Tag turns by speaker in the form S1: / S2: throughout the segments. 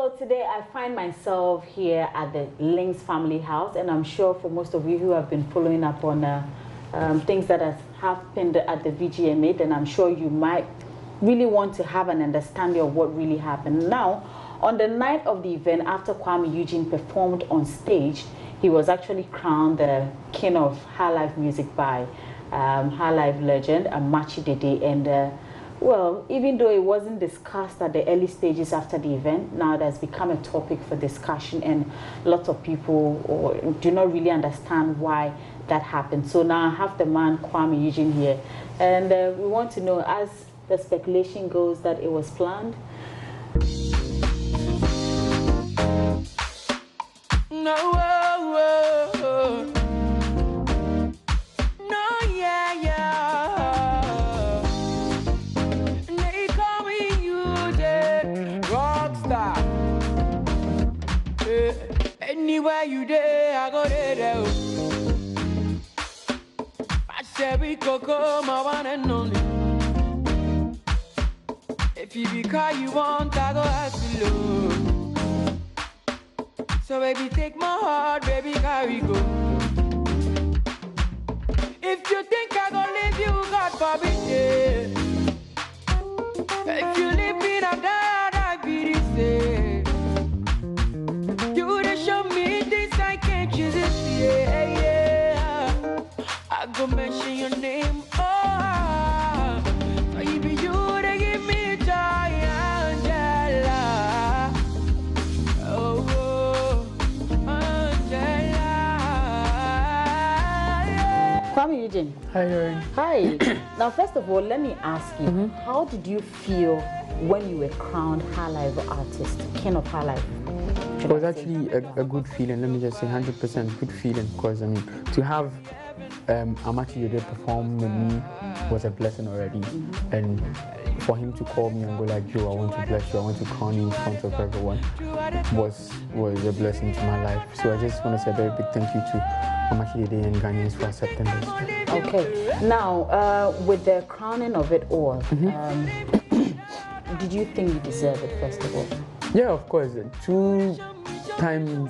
S1: So today I find myself here at the Links family house, and I'm sure for most of you who have been following up on things that have happened at the VGMA, then I'm sure you might really want to have an understanding of what really happened. Now, on the night of the event, after Kwame Eugene performed on stage, he was actually crowned the king of high life music by high life legend Amachi Dede. And well, even though it wasn't discussed at the early stages after the event, now it has become a topic for discussion, and lots of people do not really understand why that happened. So now I have the man Kwame Eugene here, and we want to know, as the speculation goes, that it was planned.
S2: No, no, yeah, yeah. They call me Eugene, rock star. Anywhere you there, I go there. I said we could come, my one and only. If you be call you want, I go ask you love. So baby, take my heart, baby, carry go. If you think I gonna leave you, God forbid, yeah. If you leave me, I'm dead, I be the same. You done show me things I can't choose it, yeah, yeah. I go mention your name, oh. So you be you, they give me joy, Angela. Oh.
S1: Kwame Eugene.
S3: Hi, Erin.
S1: Hi. Now, first of all, let me ask you, how did you feel when you were crowned High Life Artist, King of High Life?
S3: It was actually a good feeling. Let me just say 100% good feeling, because I mean, to have Amachi Dede perform with me was a blessing already. And for him to call me and go like, Joe, I want to bless you, I want to crown you in front of everyone, was a blessing to my life. So I just want to say a very big thank you to Amachi Dede and Ghanaians for accepting this.
S1: Okay. Now, with the crowning of it all, did you think you deserve it, first of all?
S3: Yeah, of course. 2-time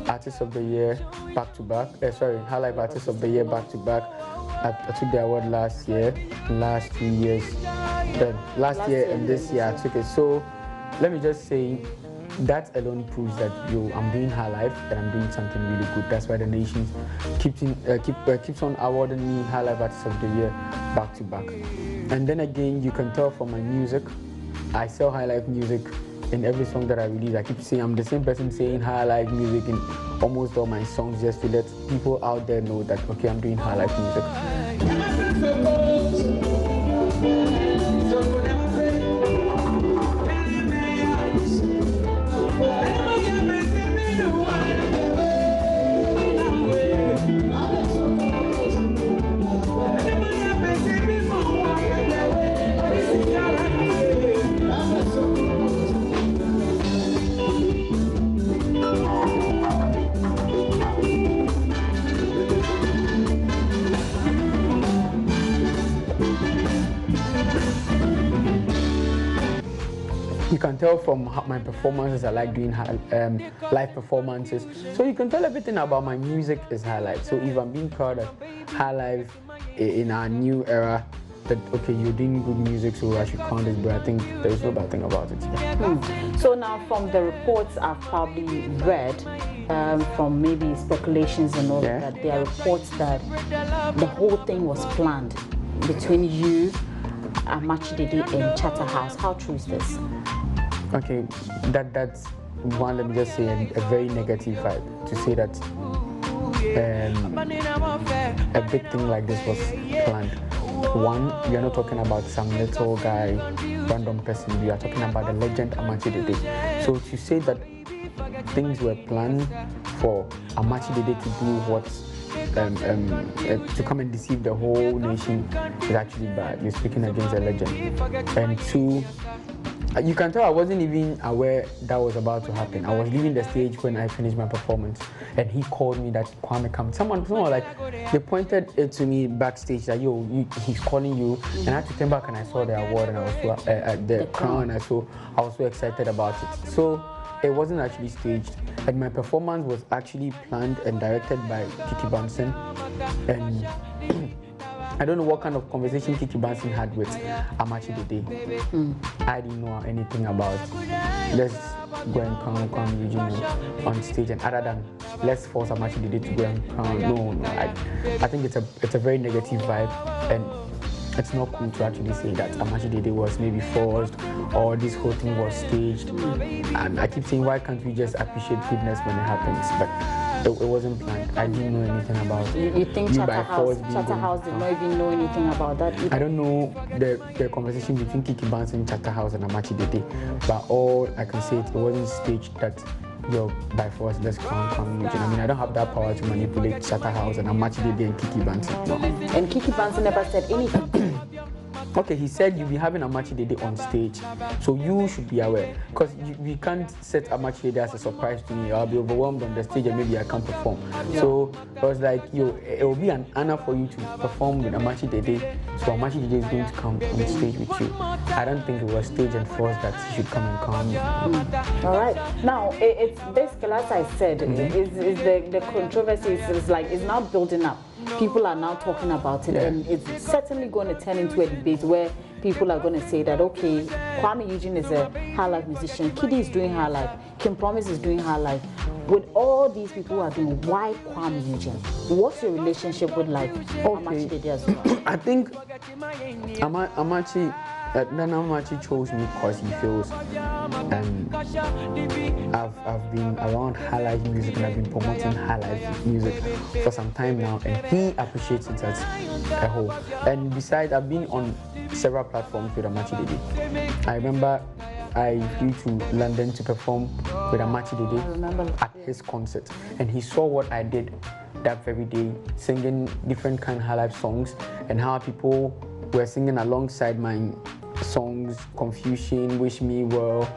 S3: Artist of the Year back to back. High Life Artist of the Year back to back. I took the award last year, last 2 years. Then last year and this year I took it. So let me just say, that alone proves that I'm doing High Life and I'm doing something really good. That's why the nation keeps on awarding me High Life Artist of the Year back to back. And then again, you can tell from my music, I sell High Life music in every song that I release. I keep saying I'm the same person saying High Life music in almost all my songs, just to let people out there know that, okay, I'm doing High Life music. You can tell from my performances, I like doing live performances. So you can tell everything about my music is High Life. So if I'm being called a High Life in our new era, that okay, you're doing good music, so I should count it, but I think there's no bad thing about it. Yeah.
S1: So now, from the reports I've probably read, from maybe speculations and all that, there are reports that the whole thing was planned between you, Amachi Dede, and Charterhouse. How true is this?
S3: Okay, that's one, let me just say, a very negative vibe to say that a big thing like this was planned. One, we are not talking about some little guy, random person. We are talking about the legend Amachi Dede. So to say that things were planned for Amachi Dede to do what, to come and deceive the whole nation is actually bad. You're speaking against a legend. And two, You can tell I wasn't even aware that was about to happen. I was leaving the stage when I finished my performance, and he called me that Kwame come. Someone like they pointed it to me backstage that he's calling you, and I had to turn back and I saw the award and I was so, the crown, and I was so excited about it. So it wasn't actually staged, and my performance was actually planned and directed by Kiki Banson, and I don't know what kind of conversation Kiki Banson had with Amachi Dede. I didn't know anything about let's go and crown Kwame Eugene on stage, and other than let's force Amachi Dede to go and crown. No. I think it's a very negative vibe, and it's not cool to actually say that Amachi Dede was maybe forced or this whole thing was staged. And I keep saying, why can't we just appreciate goodness when it happens? But it wasn't planned. I didn't know anything about it.
S1: You think Chatterhouse did not even know anything about that either?
S3: I don't know the conversation between Kiki Banson and Chatterhouse and Amachi Dede, but all I can say is it wasn't staged that by force, let's crown Kwame Eugene. I mean, I don't have that power to manipulate Chatterhouse and Amachi Dede and Kiki Banson. No.
S1: And Kiki Banson never said anything.
S3: Okay, he said you'll be having Amachi Dede on stage, so you should be aware, because we can't set Amachi Dede as a surprise to me. I'll be overwhelmed on the stage and maybe I can't perform. Yeah. So I was like, it will be an honor for you to perform with Amachi Dede, so Amachi Dede is going to come on stage with you. I don't think it was stage and force that he should come and come.
S1: All right. Now, it's basically, as I said, is the controversy is now building up. People are now talking about it, and it's certainly going to turn into a debate where people are going to say that, okay, Kwame Eugene is a high life musician, Kiddy is doing high life, Kim Promise is doing high life. With all these people who are doing, why Kwame Eugene? What's your relationship with Amachi Dede as well?
S3: I think Amachi chose me because he feels I've been around high life music and I've been promoting high life music for some time now, and he appreciates it as a whole. And besides, I've been on several platforms with Amachi Dede. I remember I flew to London to perform with Amachi Dede at his concert, and he saw what I did that very day, singing different kind of high life songs, and how people were singing alongside my songs, Confusion, Wish Me Well,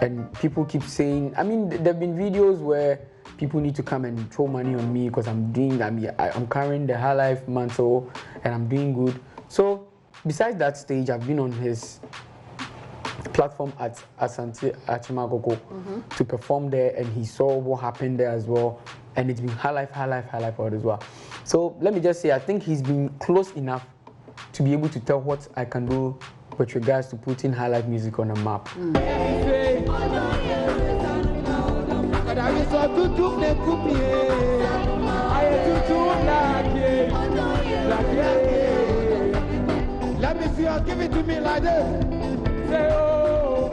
S3: and people keep saying, I mean, there have been videos where people need to come and throw money on me because I'm carrying the high life mantle and I'm doing good. So besides that stage, I've been on his platform at Asante Achimagogo to perform there, and he saw what happened there as well, and it's been high life for it as well. So let me just say, I think he's been close enough to be able to tell what I can do with regards to putting high life music on a map.
S2: Let me see you give it to me like this. Say oh,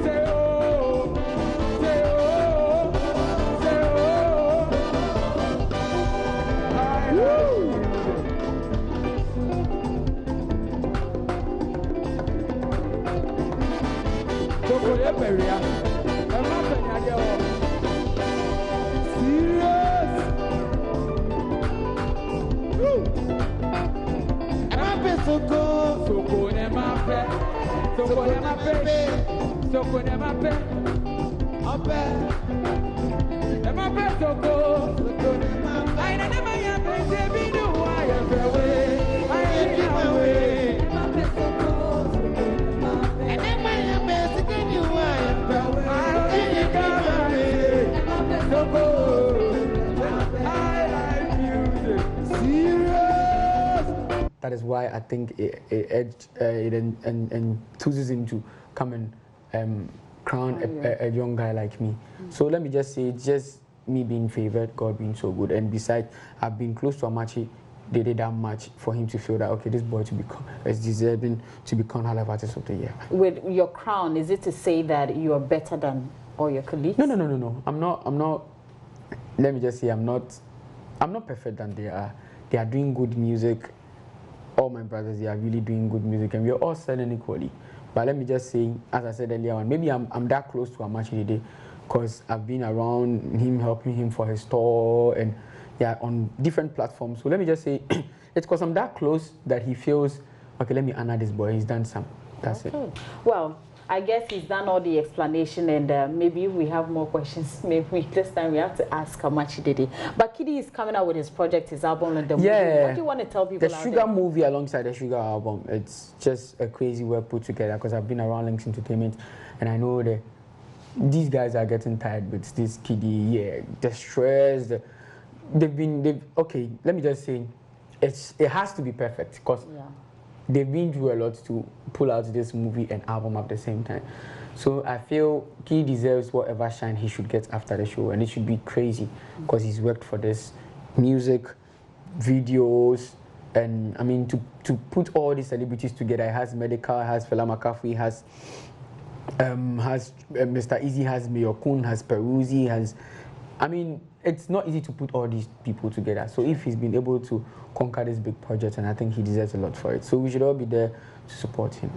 S2: say oh, say oh, say oh.
S3: That is why I think it enthuses him to come and crown a young guy like me. So let me just say, it's just me being favored, God being so good. And besides, I've been close to Amachi Dede that much for him to feel that, okay, this boy is deserving to become High Life Artist of the Year.
S1: With your crown, is it to say that you are better than all your colleagues?
S3: No. I'm not. Let me just say, I'm not perfect than they are. They are doing good music. All my brothers, they are really doing good music, and we are all selling equally. But let me just say, as I said earlier on, maybe I'm that close to Amachi Dede because I've been around him, helping him for his tour, and on different platforms. So let me just say, it's because I'm that close that he feels, okay, let me honor this boy. He's done some. That's it.
S1: Well, I guess he's done all the explanation, and maybe if we have more questions, maybe this time we have to ask how much he did it. But Kiddy is coming out with his project, his album, and the movie. What do you want to tell people?
S3: The Sugar movie alongside the Sugar album, it's just a crazy work put together, because I've been around Links Entertainment, and I know that these guys are getting tired with this Kiddy, the stress, okay, let me just say, it has to be perfect, because they've been through a lot to pull out this movie and album at the same time. So I feel he deserves whatever shine he should get after the show, and it should be crazy, because he's worked for this music, videos, and I mean to put all these celebrities together. It has Medical, it has Fela McCarthy, has Mr. Easy, has Mayor Kun, has Peruzzi, has, I mean, it's not easy to put all these people together. So if he's been able to conquer this big project, and I think he deserves a lot for it. So we should all be there to support him.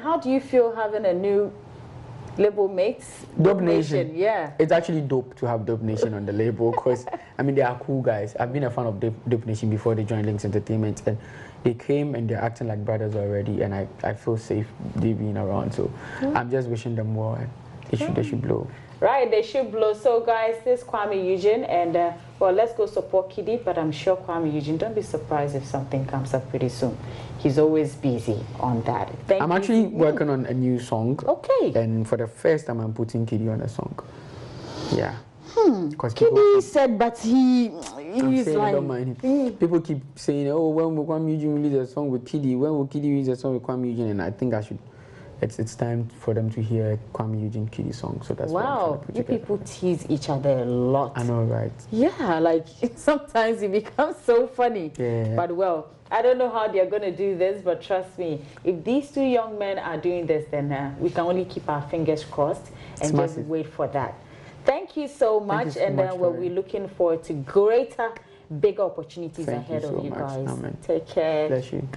S3: How do you feel having a new label mate? Dope Nation.
S1: Yeah.
S3: It's actually dope to have Dope Nation on the label, because, I mean, they are cool guys. I've been a fan of Dope Nation before they joined Links Entertainment, and they came and they're acting like brothers already, and I feel safe they being around. So I'm just wishing them well, and they should blow.
S1: Right, they should blow. So guys, this is Kwame Eugene, and well, let's go support Kiddy, but I'm sure Kwame Eugene, don't be surprised if something comes up pretty soon. He's always busy on that.
S3: I'm actually working on a new song.
S1: Okay.
S3: And for the first time, I'm putting Kiddy on a song. Yeah.
S1: Because Kiddy said, but he's like...
S3: Don't mind him. People keep saying, oh, when will Kwame Eugene release a song with Kiddy? When will Kiddy release a song with Kwame Eugene? And I think I should... It's time for them to hear Kwame Eugene Kiddy song. So that's
S1: wow, you people tease each other a lot.
S3: I know, right?
S1: Yeah, like sometimes it becomes so funny.
S3: Yeah.
S1: But well, I don't know how they're going to do this, but trust me, if these two young men are doing this, then we can only keep our fingers crossed and just wait for that. Thank you so much, we're looking forward to greater, bigger opportunities ahead of you guys.
S3: Amen.
S1: Take care.
S3: Bless you.